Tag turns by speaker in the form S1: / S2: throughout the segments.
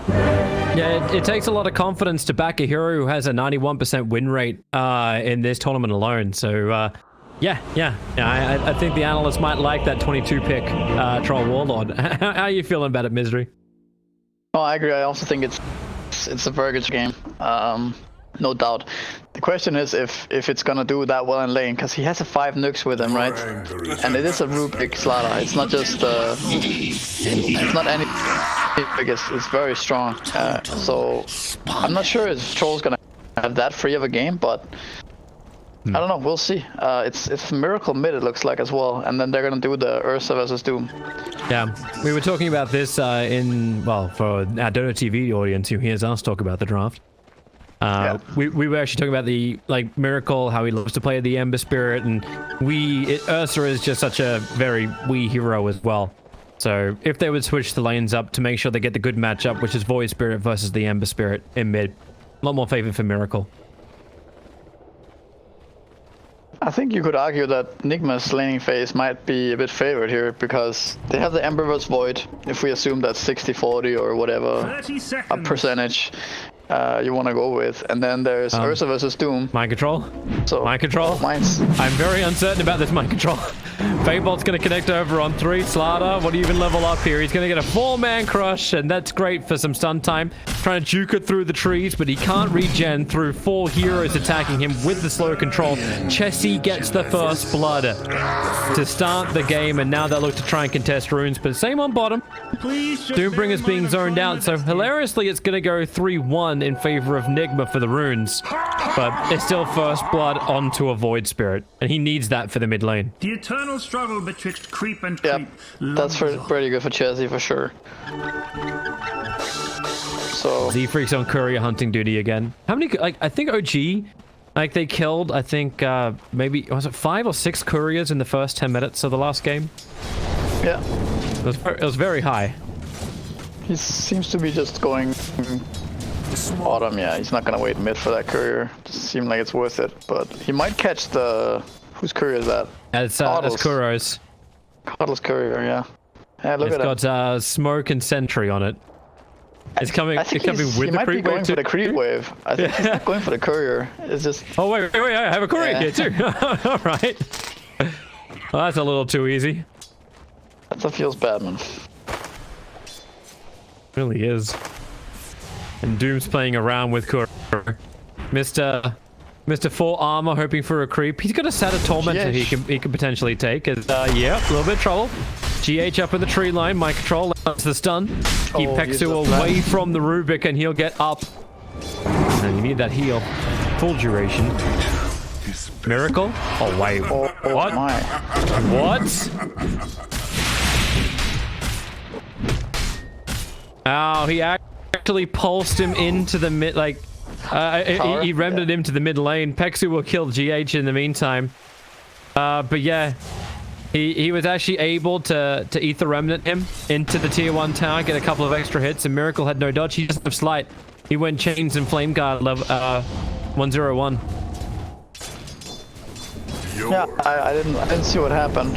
S1: Yeah, it takes a lot of confidence to back a hero who has a 91% win rate in this tournament alone. So, yeah, I think the analysts might like that 22 pick Troll Warlord. How are you feeling about it, Misery?
S2: Oh, I agree. I also think it's a very good game. No doubt. The question is if it's gonna do that well in lane, because he has a 5 nukes with him, right? And it is a Rubik Slaughter. It's not just it's not any. It's very strong. So I'm not sure if Troll's gonna have that free of a game, but I don't know. We'll see. It's Miracle mid, it looks like, as well, and then they're gonna do the Ursa versus Doom.
S1: Yeah, we were talking about this for our Dota TV audience who hears us talk about the draft. We were actually talking about the Miracle, how he loves to play the Ember Spirit, and Ursa is just such a very Wii hero as well. So if they would switch the lanes up to make sure they get the good matchup, which is Void Spirit versus the Ember Spirit in mid, a lot more favor for Miracle.
S2: I think you could argue that NIGMA's laning phase might be a bit favored here because they have the Ember vs Void, if we assume that's 60-40 or whatever a percentage you want to go with, and then there's Ursa versus Doom.
S1: Mind control.
S2: So
S1: mind control.
S2: Mine's...
S1: I'm very uncertain about this mind control. Fabolt's going to connect over on 3. Slaughter, what do you even level up here? He's going to get a 4-man crush, and that's great for some stun time. Trying to juke it through the trees, but he can't regen through 4 heroes attacking him with the slow control. Chessie gets the first blood to start the game, and now they'll look to try and contest runes, but same on bottom. Doombringer's being zoned out, so hilariously it's going to go 3-1 in favor of NIGMA for the runes, but it's still first blood onto a Void Spirit, and he needs that for the mid lane.
S3: The eternal struggle betwixt creep and creep.
S2: Yep, that's pretty good for Chessie for sure. So
S1: Z-Freak's on courier hunting duty again. How many, I think OG, they killed, I think, maybe, was it 5 or 6 couriers in the first 10 minutes of the last game?
S2: Yeah.
S1: It was very high.
S2: He seems to be just going bottom, yeah. He's not gonna wait mid for that courier. Doesn't seem like it's worth it, but he might catch the... Whose courier is that?
S1: It's Kuro's.
S2: Coddle's courier, yeah. Yeah, look at it.
S1: It's got smoke and sentry on it. It's coming. It's coming with the creep wave. He might be
S2: going for the creep wave. I think he's not going for the courier. It's just.
S1: Oh wait! I have a courier here too. All right. Well, that's a little too easy.
S2: That feels bad, man.
S1: Really is. And Doom's playing around with courier. Mr. Full Armor hoping for a creep. He's got a set of Tormentor he can potentially take. Yeah, a little bit of trouble. GH up in the tree line. My control lands the stun. Keep Pexu away from the Rubik and he'll get up. And you need that heal. Full duration. Miracle? Oh, wait. What?
S2: My.
S1: What? Oh, he actually pulsed him into the mid, he remnanted him to the mid lane. Pexu will kill GH in the meantime. But yeah, he was actually able to Ether Remnant him into the tier 1 tower, get a couple of extra hits, and Miracle had no dodge. He doesn't have Slight. He went Chains and Flame Guard level 101.
S2: Yeah, I didn't see what happened.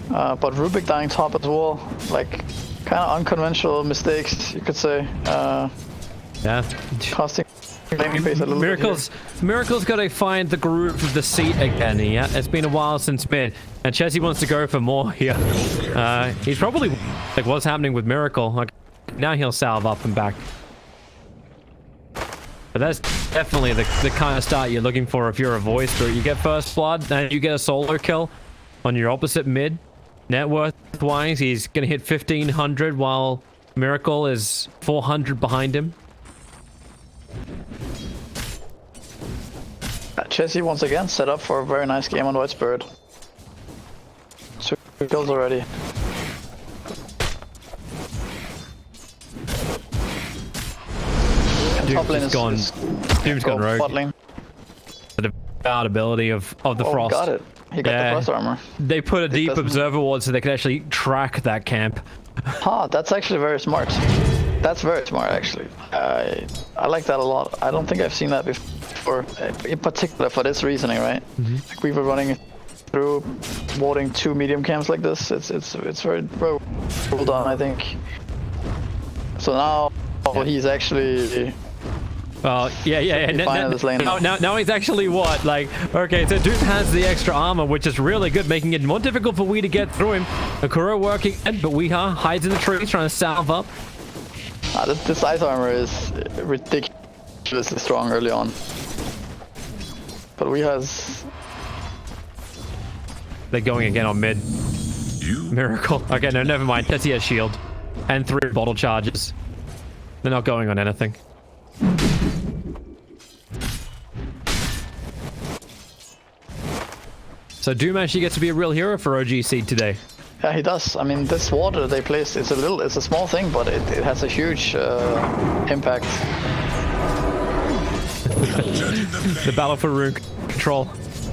S2: But Rubik dying top as well, kind of unconventional mistakes, you could say.
S1: Yeah.
S2: Costing phase a little
S1: Miracle's got to find the groove of the seat again. Yeah, it's been a while since mid, and Chessie wants to go for more here. He's probably what's happening with Miracle. Now he'll salve up and back. But that's definitely the kind of start you're looking for if you're a Void Spirit. You get first blood, and you get a solo kill on your opposite mid. Net worth wise, he's gonna hit 1500 while Miracle is 400 behind him.
S2: Chessie once again set up for a very nice game on Void Spirit. 2 kills already.
S1: Doom's gone rogue.
S2: Bottling.
S1: The ability of the Frost.
S2: Got it. He got the Frost armor.
S1: They put a deep observer ward so they can actually track that camp.
S2: That's actually very smart. That's very smart, actually. I like that a lot. I don't think I've seen that before, in particular for this reasoning, right? Like we were running through warding 2 medium camps like this. It's very well done, I think. So now Oh, he's actually...
S1: Well, yeah. Now he's actually what? Like, okay, so Doom has the extra armor, which is really good, making it more difficult for We to get through him. Akura working, but Weeha hides in the trees, trying to salve up.
S2: This ice armor is ridiculously strong early on. But Weeha's...
S1: They're going again on mid. Miracle. Okay, no, never mind. Tessie has shield. And 3 bottle charges. They're not going on anything. So Doom actually gets to be a real hero for OG.SEED today.
S2: Yeah, he does. I mean, this water they place is it's a small thing, but it has a huge impact.
S1: The battle for rune control.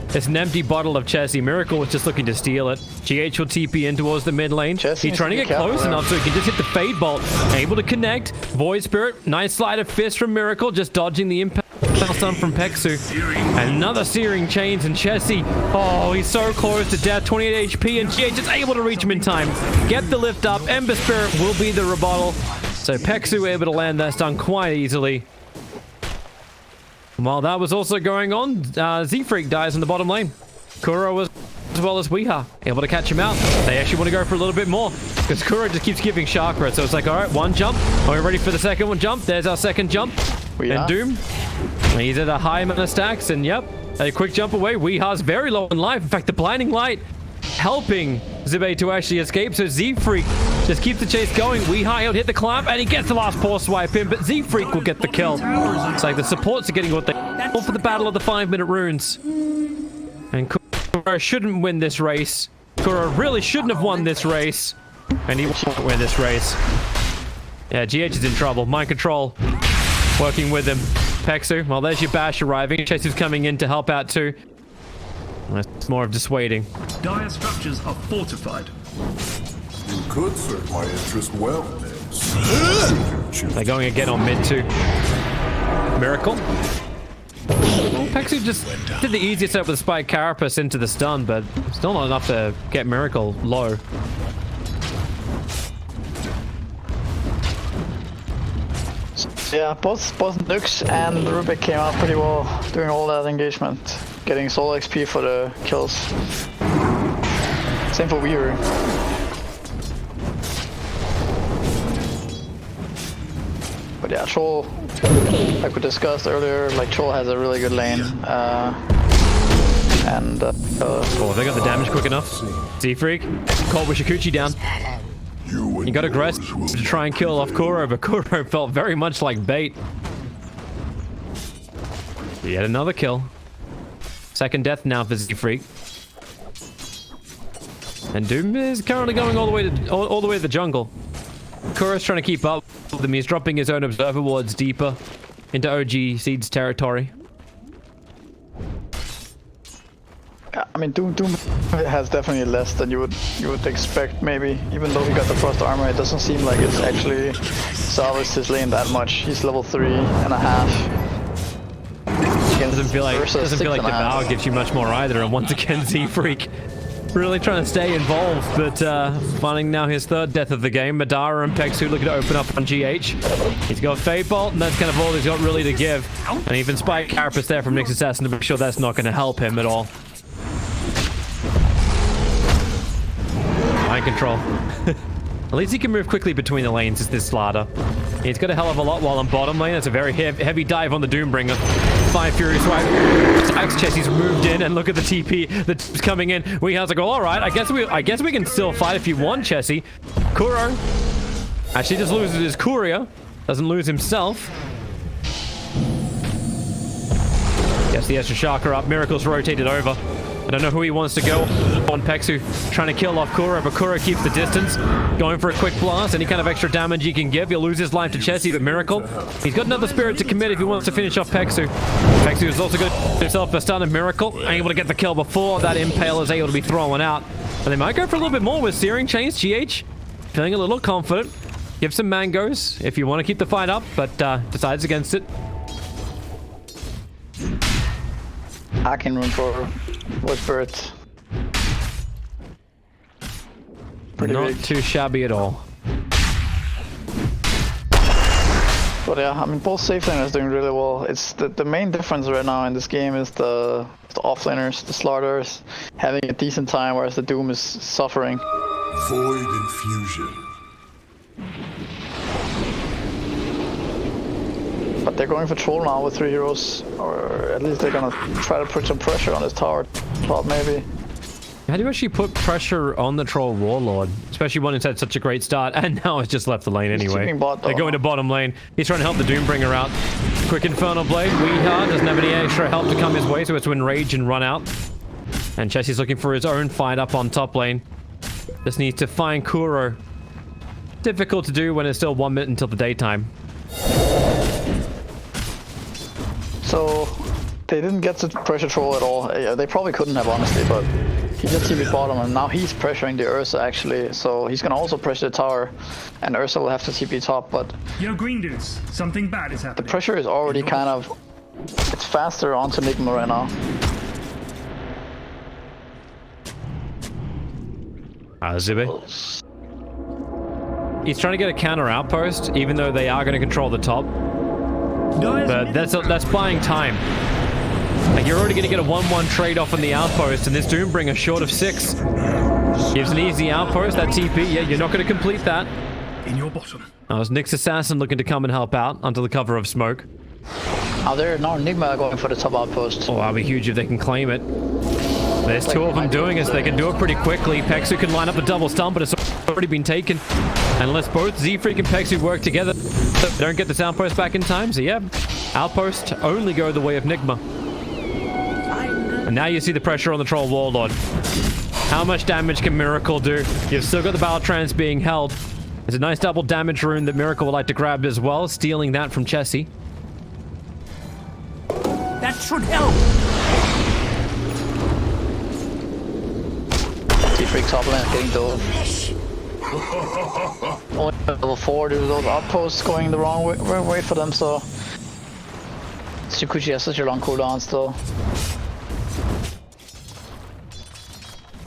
S1: It's an empty bottle of Chessie. Miracle was just looking to steal it. GH will TP in towards the mid lane.
S2: Chessie
S1: He's trying to get close enough so he can just hit the Fade Bolt. Able to connect. Void Spirit. Nice slide of fist from Miracle. Just dodging the impact stun from Peksu. Another Searing Chains and Chessie. Oh, he's so close to death. 28 HP and GH is able to reach him in time. Get the lift up. Ember Spirit will be the rebuttal. So Peksu able to land that stun quite easily. While that was also going on, Z-Freak dies in the bottom lane. Kuro was, as well as Weeha, able to catch him out. They actually want to go for a little bit more, because Kuro just keeps giving chakra. So it's like, all right, 1 jump. Are we ready for the second one jump? There's our second jump. And Doom, he's at a high amount of stacks, and yep, a quick jump away. Weeha's very low in life. In fact, the blinding light helping Zibe to actually escape. So Z-Freak just keeps the chase going. Weeha, he'll hit the clamp, and he gets the last paw swipe in, but Z-Freak will get the kill. It's like the supports are getting what they want for the battle of the 5-minute runes. And Kuro shouldn't win this race. Kuro really shouldn't have won this race. And he won't win this race. Yeah, GH is in trouble. Mind control working with him. Peksu, well, there's your bash arriving. Chase is coming in to help out too. It's more of dissuading.
S3: Dire structures are fortified.
S4: You could serve my interest well.
S1: They're going again on mid too. Miracle. Well, Peksu just did the easiest setup with Spike Carapace into the stun, but still not enough to get Miracle low.
S2: Yeah, both Nux and Rubik came out pretty well doing all that engagement. Getting solo XP for the kills. Same for Weaver. But yeah, Troll, like we discussed earlier, like Troll has a really good lane.
S1: Oh, they got the damage quick enough. Z-Freak, caught with Shikuchi down. You got aggressive to try and kill off Kuro, but Kuro felt very much like bait. Yet another kill. Second death now for Z-Freak. And Doom is currently going all the way to the jungle. Kuro's trying to keep up with him. He's dropping his own observer wards deeper into OG.SEED's territory.
S2: I mean, Doom has definitely less than you would expect, maybe. Even though he got the frost armor, it doesn't seem like it's actually salvaged his lane that much. He's level 3.5.
S1: Doesn't feel like the Vow gives you much more either. And once again, Z-Freak really trying to stay involved, but finding now his 3rd death of the game. Madara and Peksu looking to open up on GH. He's got Fade Bolt, and that's kind of all he's got really to give. And even Spike Carapace there from Nyx Assassin to make sure that's not going to help him at all. Mind control. At least he can move quickly between the lanes as this Slaughter. He's got a hell of a lot while on bottom lane. That's a very heavy dive on the Doombringer. 5 Fury Swipe. Axe Chessie's moved in, and look at the TP that's coming in. We have to go, alright, I guess we can still fight if you want, Chessie. Kuro actually just loses his courier. Doesn't lose himself. Gets the extra chakra up. Miracle's rotated over. I don't know who he wants to go on. Peksu trying to kill off Kuro, but Kuro keeps the distance. Going for a quick blast. Any kind of extra damage he can give. He'll lose his life to Chessie, but Miracle, he's got another spirit to commit if he wants to finish off Peksu. Peksu is also good himself a stun, and Miracle able to get the kill before that Impale is able to be thrown out. And they might go for a little bit more with Searing Chains. GH feeling a little confident. Give some mangoes if you want to keep the fight up, but decides against it.
S2: Hacking room for Spirit.
S1: Not too shabby at all.
S2: But yeah, I mean, both safe laners doing really well. It's the main difference right now in this game is the offlaners, the Slarders, having a decent time, whereas the Doom is suffering.
S4: Void infusion.
S2: But they're going for Troll now with 3 heroes, or at least they're gonna try to put some pressure on this tower top, maybe.
S1: How do you actually put pressure on the Troll Warlord? Especially one who's had such a great start, and now it's just left the lane anyway. They're going to bottom lane. He's trying to help the Doombringer out. Quick Infernal Blade. Weehard doesn't have any extra help to come his way, so it's to enrage and run out. And Chessie's looking for his own fight up on top lane. Just needs to find Kuro. Difficult to do when it's still 1 minute until the daytime.
S2: So they didn't get to pressure Troll at all. They probably couldn't have, honestly, but he just TP'd bottom, and now he's pressuring the Ursa actually. So he's gonna also pressure the tower, and Ursa will have to TP top. But
S3: Yo, green dudes, something bad is happening.
S2: the pressure is already kind of, it's faster onto NIGMA right now.
S1: Zibe. He's trying to get a counter outpost, even though they are going to control the top. But that's buying time. Like, you're already going to get a 1-1 trade-off on the outpost, and this Doombringer short of 6. Gives an easy outpost, that TP. Yeah, you're not going to complete that.
S3: In your bottom.
S1: That was Nyx Assassin looking to come and help out under the cover of smoke.
S2: Now they're now NIGMA going for the top outpost.
S1: Oh, that'll be huge if they can claim it. There's 2 of them doing it, so they can do it pretty quickly. Pexu can line up the double stun, but it's already been taken. Unless both Z-Freak and Pexu work together, they don't get this outpost back in time. So yeah, outpost only go the way of NIGMA. And now you see the pressure on the Troll Warlord. How much damage can Miracle do? You've still got the Battle Trance being held. There's a nice double damage rune that Miracle would like to grab as well, stealing that from Chessie.
S5: That should help.
S2: Z-Freak top lane getting dove. Only level 4 due to those outposts going the wrong way for them, so Tsukuchi has such a long cooldown still.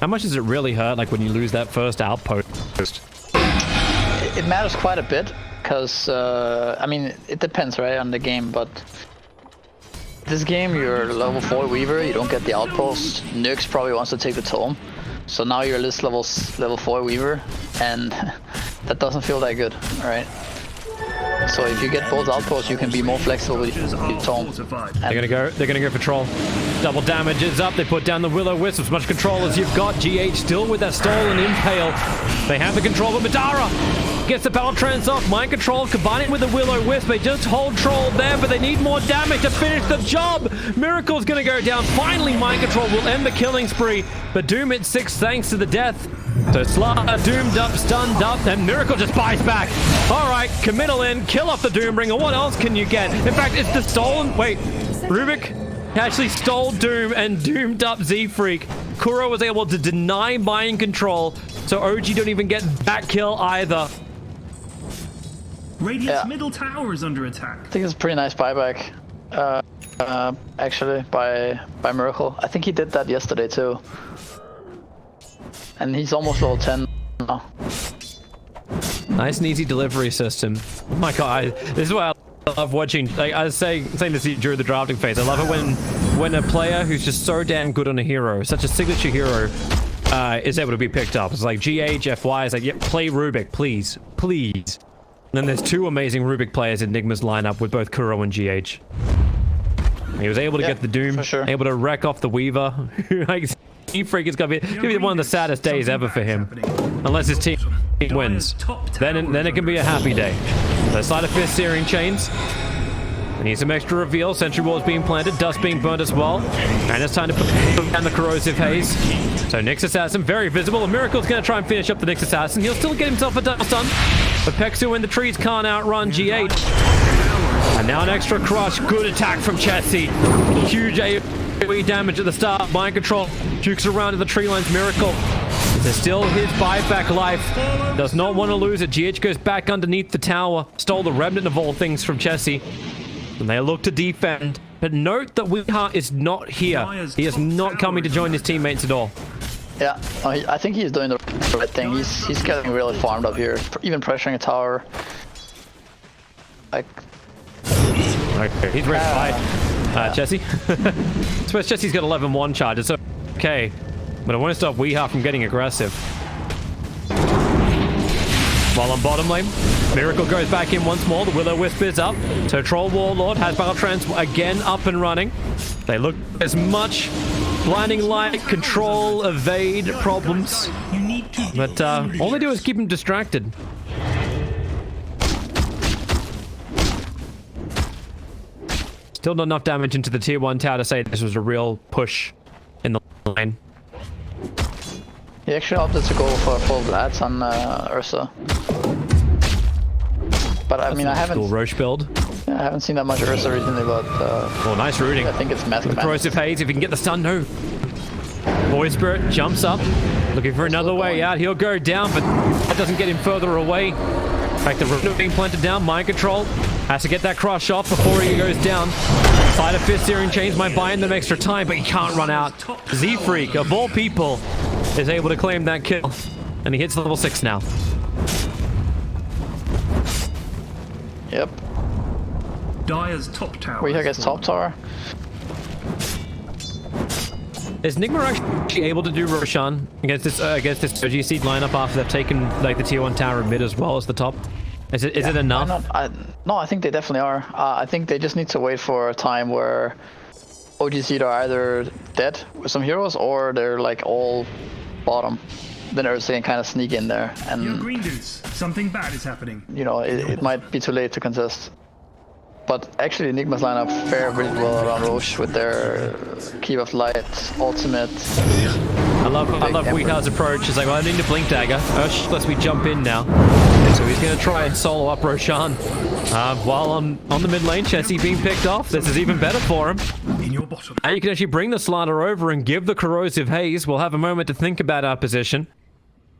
S1: How much does it really hurt, like, when you lose that first outpost?
S2: It matters quite a bit, because, I mean, it depends, right, on the game, but this game, you're level 4 Weaver, you don't get the outpost. Nyx probably wants to take the Tome, so now you're this level 4 Weaver, and that doesn't feel that good, right? So if you get both outposts, you can be more flexible with your Tome.
S1: They're gonna go for Troll. Double damage is up. They put down the Will-O-Wisp. As much control as you've got. GH still with that stolen impale. They have the control, but Madara gets the Battle Trance off. Mind Control combining with the Will-O-Wisp. They just hold Troll there, but they need more damage to finish the job. Miracle's gonna go down. Finally, Mind Control will end the killing spree, but Doom hits 6 thanks to the death. So Slar doomed up, stunned up, and Miracle just buys back. All right, committal in, kill off the Doombringer. What else can you get? In fact, it's the stolen... Wait, Rubik actually stole Doom and doomed up Z-Freak. Kuro was able to deny Mind Control, so OG don't even get that kill either.
S3: Radiant's middle tower is under attack.
S2: I think it's a pretty nice buyback, actually, by Miracle. I think he did that yesterday too. And he's almost level 10 now.
S1: Nice and easy delivery system. Oh my god, this is why I love watching. Like I was saying this during the drafting phase. I love it when a player who's just so damn good on a hero, such a signature hero, is able to be picked up. It's like GH, FY is like, yeah, play Rubik, please, please. And then there's 2 amazing Rubik players in NIGMA's lineup with both Kuro and GH. He was able to get the Doom, able to wreck off the Weaver. Like, Z-Freak is gonna be one of the saddest days ever for him, unless his team wins. Then it can be a happy day. So Sleight of Fist, Searing Chains. We need some extra reveal. Sentry Wall's being planted, dust being burnt as well, and it's time to put down the Corrosive Haze. So Nyx Assassin very visible. A Miracle's gonna try and finish up the Nyx Assassin. He'll still get himself a double stun, but Pexu in the trees can't outrun GH. And now an extra crush. Good attack from Chessie. Huge AoE damage at the start. Mind Control jukes around to the tree lines. Miracle. There's still his buyback life. Does not want to lose it. GH goes back underneath the tower. Stole the remnant of all things from Chessie. And they look to defend. But note that Weehart is not here. He is not coming to join his teammates at all.
S2: Yeah, I think he's doing the right thing. He's getting really farmed up here. Even pressuring a tower. Like,
S1: Okay, he's ready to fight. Jesse. So Jesse's got 11-1 charges, so okay. But I want to stop Weeha from getting aggressive. While on bottom lane, Miracle goes back in once more. The Will-O-Wisp is up. So Troll Warlord has Battle Trance again up and running. They look as much blinding light, control, evade problems. But all they do is keep him distracted. Still not enough damage into the tier 1 tower to say this was a real push in the lane.
S2: He actually opted to go for full Blats on Ursa. But I mean, I haven't...
S1: Cool Roche build.
S2: I haven't seen that much Ursa recently, but...
S1: oh, nice rooting.
S2: I think it's Massive Man.
S1: Corrosive Haze, if he can get the stun, no. Void Spirit jumps up, looking for another way out. He'll go down, but that doesn't get him further away. In fact, the root being planted down, mind control. Has to get that crush off before he goes down. Side of Fist Searing Chains might buy him them extra time, but he can't run out. Z-Freak, of all people, is able to claim that kill. And he hits level 6 now.
S2: Yep.
S3: Dire's top tower.
S2: We gets top tower.
S1: Is NIGMA actually able to do Roshan against this OG.SEED lineup after they've taken like the tier 1 tower mid as well as the top? Is it enough?
S2: No, I think they definitely are. I think they just need to wait for a time where OG.SEED are either dead with some heroes or they're like all bottom. Then Ursa can kind of sneak in there, and
S3: Your green dudes, something bad is happening.
S2: you know it might be too late to contest. But actually, NIGMA's lineup fared really well around Roche with their Keep of Light, ultimate.
S1: I love Weeha's approach. It's like, well, I need a Blink Dagger. Ursh lets me jump in now. So he's going to try and solo up Roshan. While on the mid lane, Chessie being picked off. This is even better for him.
S3: In your bottom.
S1: And you can actually bring the Slider over and give the Corrosive Haze. We'll have a moment to think about our position.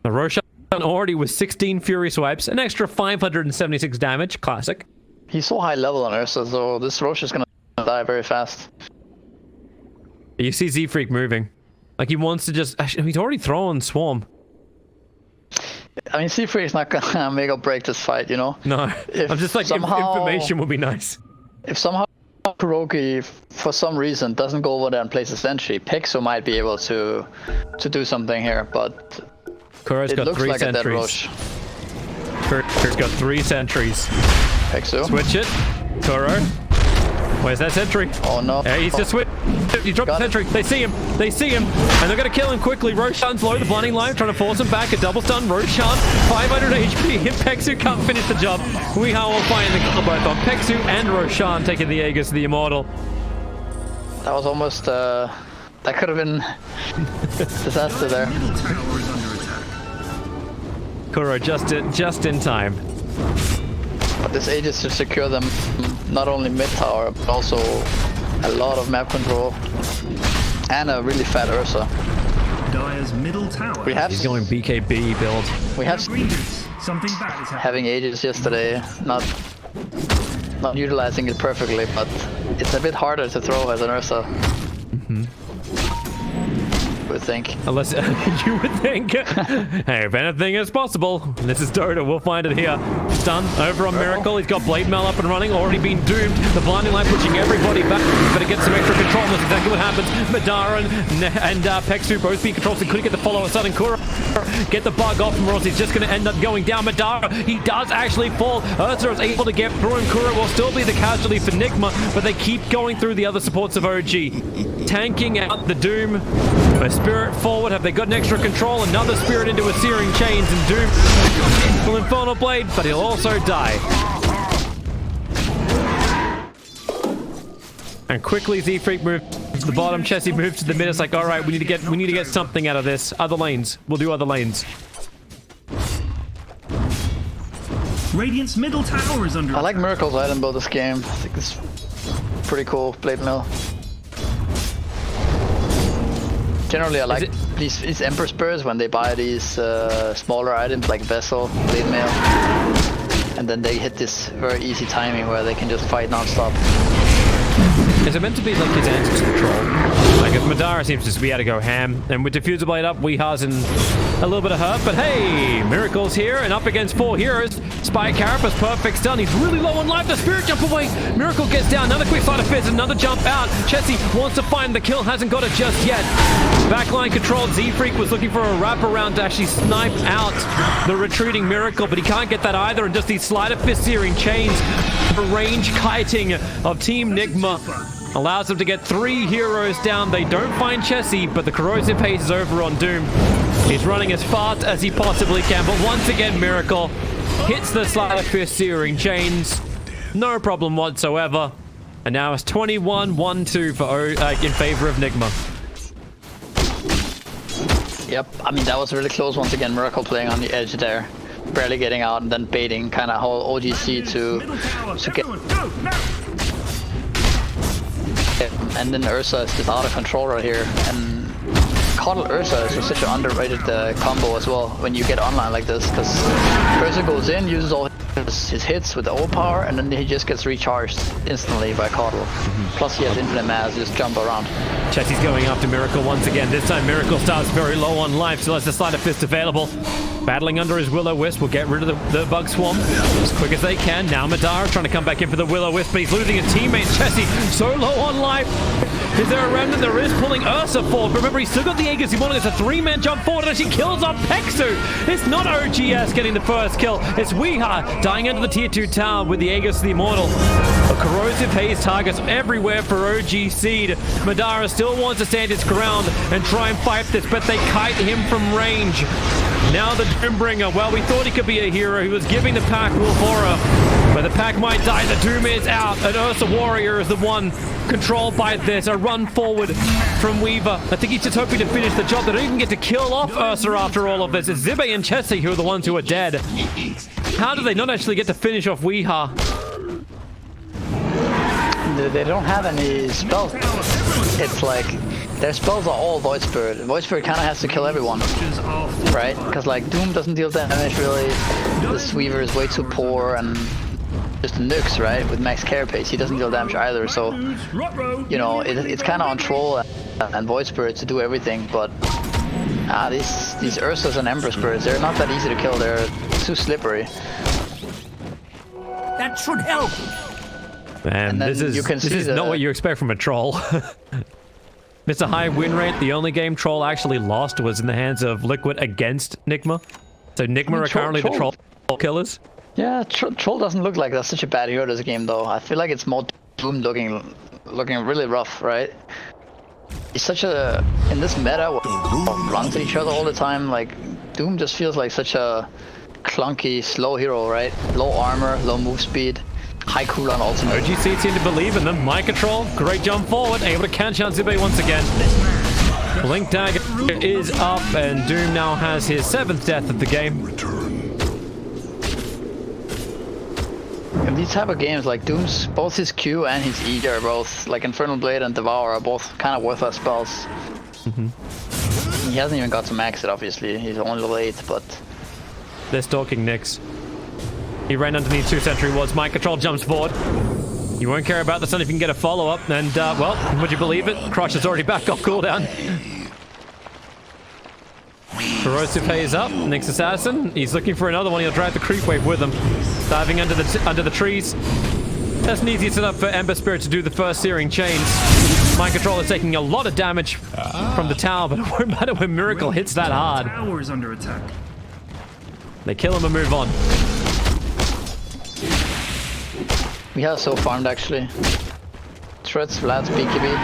S1: Roshan already with 16 Fury Swipes, an extra 576 damage. Classic.
S2: He's so high level on Ursa, so this Roche is gonna die very fast.
S1: You see Z-Freak moving. Like he wants to just... Actually, he's already thrown Swarm.
S2: I mean, Z-Freak is not gonna make or break this fight, you know?
S1: No. I'm just like, information would be nice.
S2: If somehow Kuroki, for some reason, doesn't go over there and place a sentry, Pexo might be able to do something here, but...
S1: Kuro's got 3
S2: like
S1: sentries. Kuro's got 3 sentries.
S2: Pexo.
S1: Switch it. Kuro. Where's that sentry?
S2: Oh no.
S1: Yeah, he's just switched. He dropped the sentry. They see him. They see him. And they're going to kill him quickly. Roshan's low. The blinding line trying to force him back. A double stun. Roshan, 500 HP. Pexu can't finish the job. Weeha will find the kill both on Pexu and Roshan taking the Aegis to the Immortal.
S2: That was almost, that could have been disaster there.
S3: Middle tower is under attack.
S1: Kuro just in time.
S2: But this Aegis to secure them not only mid tower, but also a lot of map control and a really fat Ursa.
S3: Dire's middle tower.
S1: He's going BKB build.
S2: We have
S3: green dudes, something bad is happening.
S2: having Aegis yesterday, not utilizing it perfectly, but it's a bit harder to throw as an Ursa. I would think.
S1: Unless you would think. Hey, if anything is possible, this is Dota. We'll find it here. Stun over on Miracle. He's got Blade Mail up and running. Already been doomed. The blinding light pushing everybody back. But it gets some extra control. That's exactly what happens. Madara and Pexu both being controlled. So couldn't get the follow of Sudden Kuro. Get the bug off him, or else he's just going to end up going down. Madara, he does actually fall. Ursa is able to get through him. Kuro will still be the casualty for NIGMA, but they keep going through the other supports of OG. Tanking out the Doom. A Spirit forward. Have they got an extra control? Another Spirit into a Searing Chains, and Doom will Infernal Blade, but he'll also die. And quickly Z-Freak moved to the bottom. Chessie moved to the mid. It's like, all right, we need to get something out of this. Other lanes. We'll do other lanes.
S3: Radiant's middle tower is under
S2: I like Miracle's item build this game. I think it's pretty cool. Blade Mill. Generally, I like these Emperor Spurs when they buy these smaller items like Vessel, Blade Mail, and then they hit this very easy timing where they can just fight non-stop.
S1: Is it meant to be like his antics control? Like if Madara seems to be able to go ham, and with Diffuser Blade up, Weeha's in a little bit of hurt, but hey, Miracle's here and up against 4 heroes. Spike Carapace, perfect stun. He's really low on life. The Spirit jump away. Miracle gets down. Another quick sleight of fist. Another jump out. Chessie wants to find the kill. Hasn't got it just yet. Backline controlled. Z-Freak was looking for a wraparound to actually snipe out the retreating Miracle, but he can't get that either. And just these sleight of fist searing chains, the range kiting of Team NIGMA allows them to get 3 heroes down. They don't find Chessie, but the corrosive haze is over on Doom. He's running as fast as he possibly can, but once again, Miracle hits the sleight of fist searing chains. No problem whatsoever. And now it's 21-1-2 for in favor of NIGMA.
S2: Yep, I mean, that was really close once again. Miracle playing on the edge there. Barely getting out and then baiting kind of how OG.SEED to get... And then Ursa is just out of control right here. And Coddle Ursa is just such an underrated combo as well when you get online like this, because Ursa goes in, uses all his hits with the O power, and then he just gets recharged instantly by Coddle. Plus he has infinite mana to just jump around.
S1: Chessie's going after Miracle once again. This time Miracle starts very low on life, so has the sleight of fist available. Battling under his Will-O-Wisp will get rid of the Bug Swarm as quick as they can. Now Madara trying to come back in for the Will-O-Wisp, but he's losing his teammates. Chessie so low on life. Is there a remnant? There is, pulling Ursa forward. Remember, he's still got the Aegis. He wanted it's a 3-man jump forward, and she kills off Pexu. It's not OG.SEED getting the first kill. It's Weeha dying under the tier 2 tower with the Aegis the Immortal. A corrosive haze targets everywhere for OG.SEED. Madara still wants to stand his ground and try and fight this, but they kite him from range. Now the Doombringer. Well, we thought he could be a hero. He was giving the pack Wolf Aura, but the pack might die. The Doom is out, and Ursa Warrior is the one controlled by this. A run forward from Weaver. I think he's just hoping to finish the job. They don't even get to kill off Ursa after all of this. It's Zibe and Chessie who are the ones who are dead. How do they not actually get to finish off Weeha?
S2: They don't have any spells. It's like their spells are all Void Spirit. Void Spirit kind of has to kill everyone, right? Because like Doom doesn't deal damage really. This Weaver is way too poor, and just nukes, right? With max carapace, he doesn't deal damage either. So you know it's kind of on Troll and Void Spirit to do everything. But these Ursas and Ember Spirits, they're not that easy to kill. They're too slippery.
S5: That should help.
S1: Man, this is not what you expect from a Troll. Mr. High win rate, the only game Troll actually lost was in the hands of Liquid against NIGMA. So NIGMA are currently the Troll killers.
S2: Yeah, Troll doesn't look like that's such a bad hero this game though. I feel like it's more Doom looking really rough, right? He's such a, in this meta, runs at each other all the time, like Doom just feels like such a clunky, slow hero, right? Low armor, low move speed. High cooldown ultimate.
S1: OG.SEED seem to believe in them. My control, great jump forward, able to catch out Zibe once again. Blink Dagger is up, and Doom now has his 7th death of the game.
S2: In these type of games, like Doom's, both his Q and his E are both, like Infernal Blade and Devour are both kind of worthless spells. He hasn't even got to max it, obviously. He's only level 8, but...
S1: They're stalking Nyx. He ran underneath 2 sentry wards. My control jumps forward. You won't care about the sun if you can get a follow-up. And, well, would you believe it? Crush is already back off cooldown. Corrosive Haze up. Nyx Assassin. He's looking for another one. He'll drag the creep wave with him. Diving under the trees. That's an easy setup for Ember Spirit to do the first searing chains. My control is taking a lot of damage from the tower, but it won't matter when Miracle hits that hard.
S3: Tower is under attack.
S1: They kill him and move on.
S2: We have so farmed actually. Threats, flats, BKB.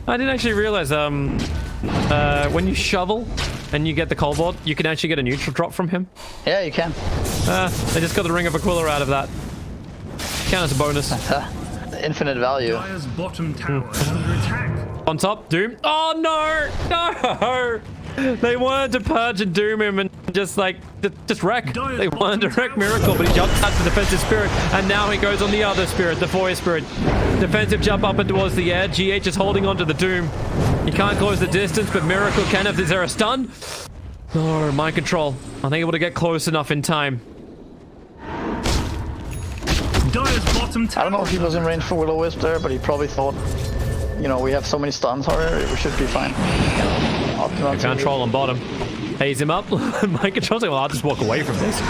S1: I didn't actually realize when you shovel and you get the Cobalt, you can actually get a neutral drop from him.
S2: Yeah, you can.
S1: I just got the Ring of Aquila out of that. Count as a bonus.
S2: Infinite value.
S3: Dire's bottom tower is under attack.
S1: On top, Doom. Oh no! No! They wanted to purge and doom him and just wreck. They wanted to wreck Miracle, but he jumped out to the defensive spirit, and now he goes on the other spirit, the Void Spirit. Defensive jump up and towards the air. GH is holding on to the Doom. He can't close the distance, but Miracle can. Is there a stun? No, mind control. Unable to get close enough in time.
S3: Dire's bottom tower.
S2: I don't know if he was in range for Will-O-Wisp there, but he probably thought you know, we have so many stuns already. We should be fine.
S1: Found Troll on bottom. Haze him up. My control's like, well, I'll just walk away from this.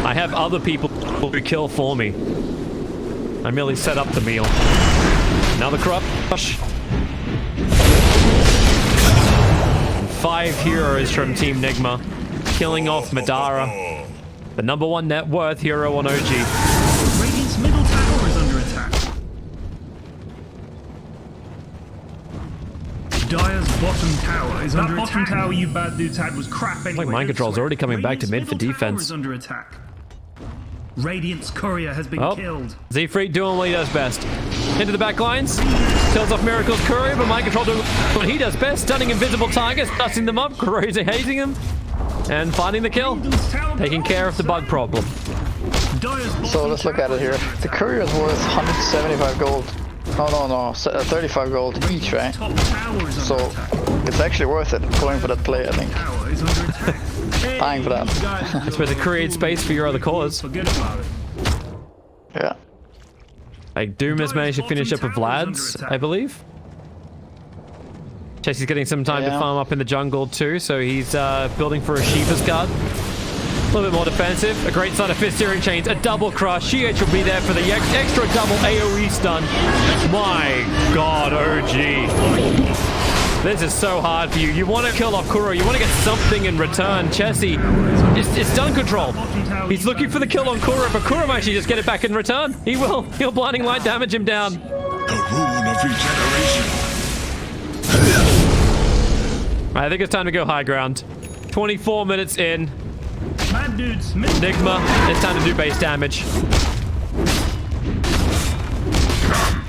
S1: I have other people who kill for me. I merely set up the meal. Another crush. 5 heroes from Team NIGMA, killing off Madara, the #1 net worth hero on OG.
S3: Radiant's middle tower is under attack. Dire's bottom tower is under attack. That bottom tower you bad dudes had was crap anyway.
S1: Like mind control's already coming back to mid for defense.
S3: Is under attack. Radiant's courier has been killed.
S1: Z-Freak doing what he does best. Into the back lines. Kills off Miracle's courier, but mind control doing what he does best. Stunning invisible targets, dusting them up, crazy hazing them, and finding the kill. Taking care of the bug problem.
S2: So let's look at it here. The courier is worth 175 gold. No, 35 gold each, right? So it's actually worth it going for that play, I think. Dying for that.
S1: That's where to create space for your other cores.
S2: Yeah.
S1: Like Doom has managed to finish up with Vlad's, I believe. Chessie's getting some time to farm up in the jungle too, so he's building for a Shiva's guard. A little bit more defensive. A great start of Fist Searing Chains. A double crush. GH will be there for the extra double AoE stun. My god, OG. This is so hard for you. You want to kill off Kuro. You want to get something in return. Chessie, it's stun control. He's looking for the kill on Kuro, but Kuro might actually just get it back in return. He will. He'll blinding light damage him down.
S4: The rune of regeneration.
S1: I think it's time to go high ground. 24 minutes in.
S3: Mad dudes,
S1: NIGMA, it's time to do base damage.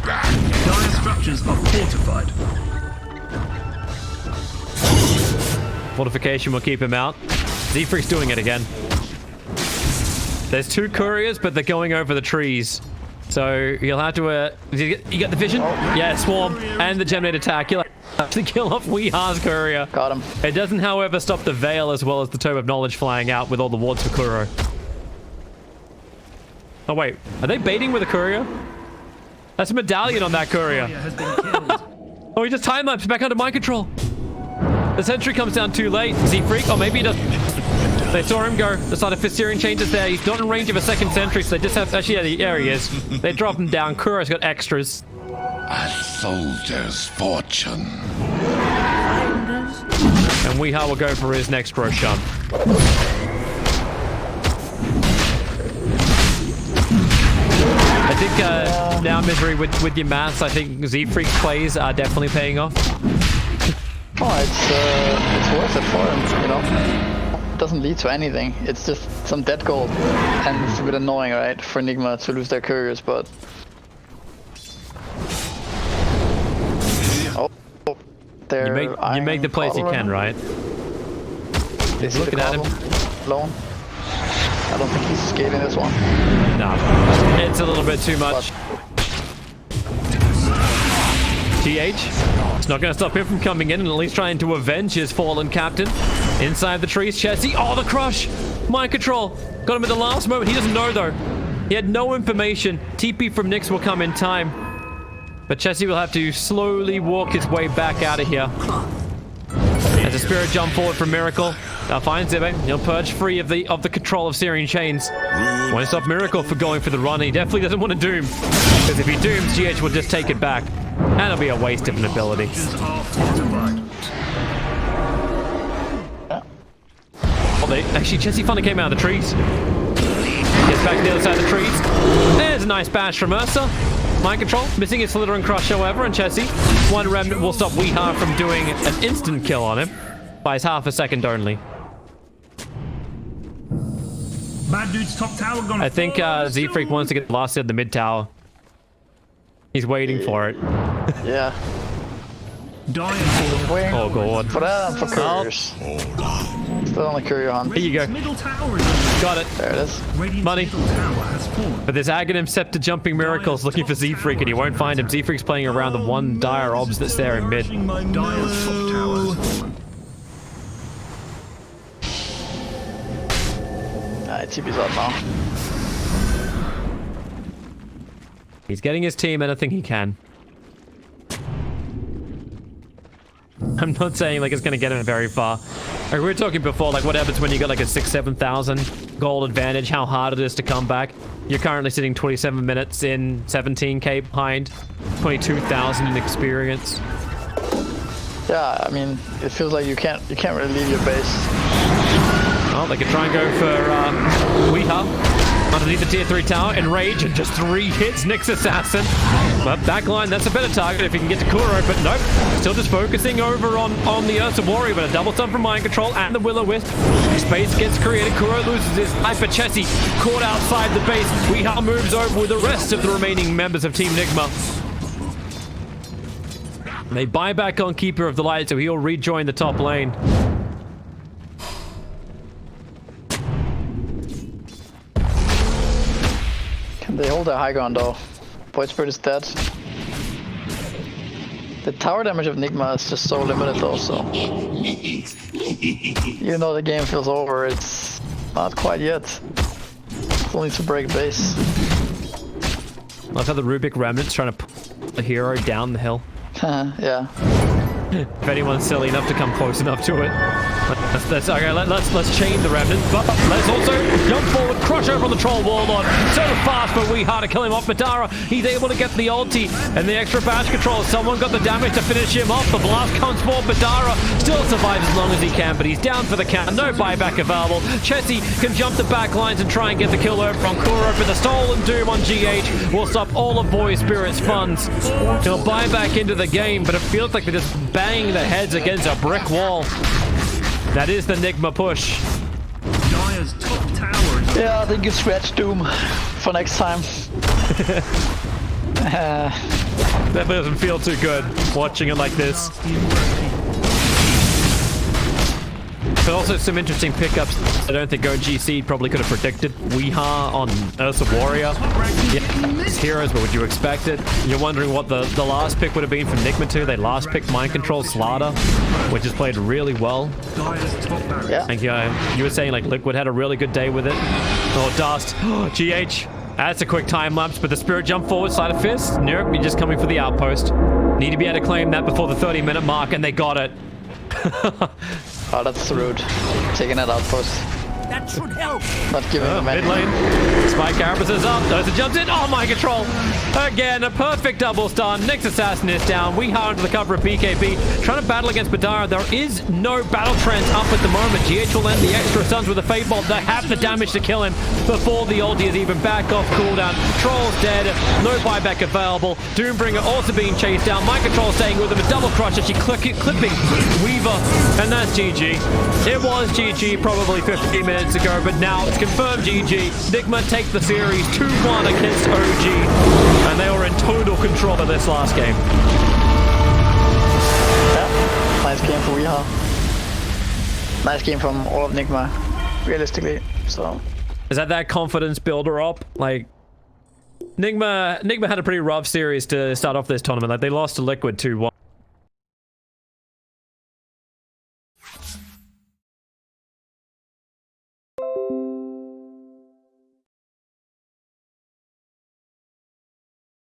S3: Dire structures are fortified.
S1: Fortification will keep him out. Z-Freak's doing it again. There's 2 couriers, but they're going over the trees. So you'll have to, you got the vision? Yeah, Swarm and the Geminate attack. You'll have to kill off Weeha's courier.
S2: Got him.
S1: It doesn't, however, stop the Veil as well as the Tome of Knowledge flying out with all the wards for Kuro. Oh, wait. Are they baiting with a courier? That's a medallion on that courier. Oh, he just time-lapsed back under mind control. The sentry comes down too late. Z-Freak, or maybe he does. They saw him go. The side of Fist Searing Chains is there. He's not in range of a second sentry, so they just have... Actually, yeah, there he is. They drop him down. Kuro's got extras.
S4: A soldier's fortune.
S1: And Weeha will go for his next Roshan. I think now, Misery, with your maths, I think Z-Freak's plays are definitely paying off.
S2: Oh, it's worth it for him, you know? It doesn't lead to anything. It's just some dead gold. And it's a bit annoying, right, for NIGMA to lose their couriers, but... Oh,
S1: you make the plays you can, right?
S2: He's
S1: looking at him.
S2: Alone. I don't think he's scaling this one.
S1: No, it's a little bit too much. TH, it's not going to stop him from coming in and at least trying to avenge his fallen captain. Inside the trees, Chessie. Oh, the crush! Mind control. Got him at the last moment. He doesn't know, though. He had no information. TP from Nyx will come in time. But Chessie will have to slowly walk his way back out of here. As a spirit jump forward from Miracle. Finds Zibbe. He'll purge free of the control of Searing Chains. Won't stop Miracle for going for the run. He definitely doesn't want to doom. Because if he dooms, GH will just take it back. And it'll be a waste of an ability. Well, actually, Chessie finally came out of the trees. Gets back to the other side of the trees. There's a nice bash from Ursa. Mind control, missing his Slither and Crush, however, and Chessie. One remnant will stop Weeha from doing an instant kill on him. By half a second only.
S3: Bad dude's top tower gonna
S1: I think Z-Freak wants to get blasted at the mid tower. He's waiting for it.
S2: Yeah.
S1: Oh god.
S2: For that, for couriers. Still on the courier hunt.
S1: Here you go. Got it.
S2: There it is.
S1: Money. But there's Aghanim Scepter jumping Miracles looking for Z-Freak and he won't find him. Z-Freak's playing around the one dire obs that's there in mid.
S3: Dire's top tower has fallen.
S2: TP's up now.
S1: He's getting his team anything he can. I'm not saying like it's gonna get him very far. Like we were talking before, like what happens when you got like a 6,000-7,000 gold advantage, how hard it is to come back. You're currently sitting 27 minutes in, 17k behind, 22,000 in experience.
S2: Yeah, I mean, it feels like you can't really leave your base.
S1: Well, they could try and go for Weeha underneath the tier 3 tower, enrage, and just 3 hits Nyx Assassin. But backline, that's a better target if he can get to Kuro, but nope. Still just focusing over on the Ursa Warrior, but a double stun from Mind Control and the Will-O-Wisp. Space gets created, Kuro loses his life, but Chessie caught outside the base. Weeha moves over with the rest of the remaining members of Team NIGMA. They buy back on Keeper of the Light, so he'll rejoin the top lane.
S2: Can they hold their high ground though? Void Spirit is dead. The tower damage of NIGMA is just so limited though, so... Even though the game feels over, it's not quite yet. Still need to break base.
S1: Love how the Rubik Remnant's trying to pull the hero down the hill.
S2: Yeah.
S1: If anyone's silly enough to come close enough to it. Okay, let's chain the Remnant, but let's also jump forward, crush over on the Troll Warlord. So fast for Weeha to kill him off. Madara, he's able to get the ulti and the extra badge control. Someone got the damage to finish him off. The blast comes for Madara, still survives as long as he can, but he's down for the count. No buyback available. Chessie can jump the back lines and try and get the kill over on Kuro, but the Stolen Doom on GH will stop all of Void Spirit's funds. He'll buy back into the game, but it feels like they're just banging their heads against a brick wall. That is the NIGMA push.
S3: Dire's top tower.
S2: Yeah, I think you scratch Doom for next time.
S1: That doesn't feel too good watching it like this. But also some interesting pickups I don't think OG.SEED probably could have predicted. Weeha on Ursa Warrior. Yeah, it's heroes, but would you expect it? You're wondering what the last pick would have been from NIGMA 2. They last picked Mind Control Slaughter, which has played really well.
S2: Yeah.
S1: Thank you. You were saying like Liquid had a really good day with it. Oh, Dust. GH. That's a quick time lapse, but the Spirit jump forward, Sleight of Fist. Nope, you're just coming for the outpost. Need to be able to claim that before the 30-minute mark, and they got it.
S2: Oh, that's rude. Taking that outpost.
S5: That should help.
S2: Not giving them
S1: Mid
S2: any.
S1: lane. Spike Carapace is up. Doza jumps in. Oh, Mind Control. Again, a perfect double stun. Nyx Assassin is down. Weeha under the cover of BKB. Trying to battle against Madara. There is no battle trends up at the moment. GH will end the extra stuns with a Fate Bolt. They have the damage to kill him before the ulti is even back off cooldown. Troll's dead. No buyback available. Doombringer also being chased down. Mind Control staying with him. A double crush as she clipping Weaver. And that's GG. It was GG probably 15 minutes ago, but now it's confirmed GG. NIGMA take the series 2-1 against OG, and they were in total control of this last game.
S2: Yeah, nice game for Weeha. Nice game from all of NIGMA, realistically. So
S1: Is that confidence builder up? Like, NIGMA had a pretty rough series to start off this tournament. Like, they lost to Liquid 2-1.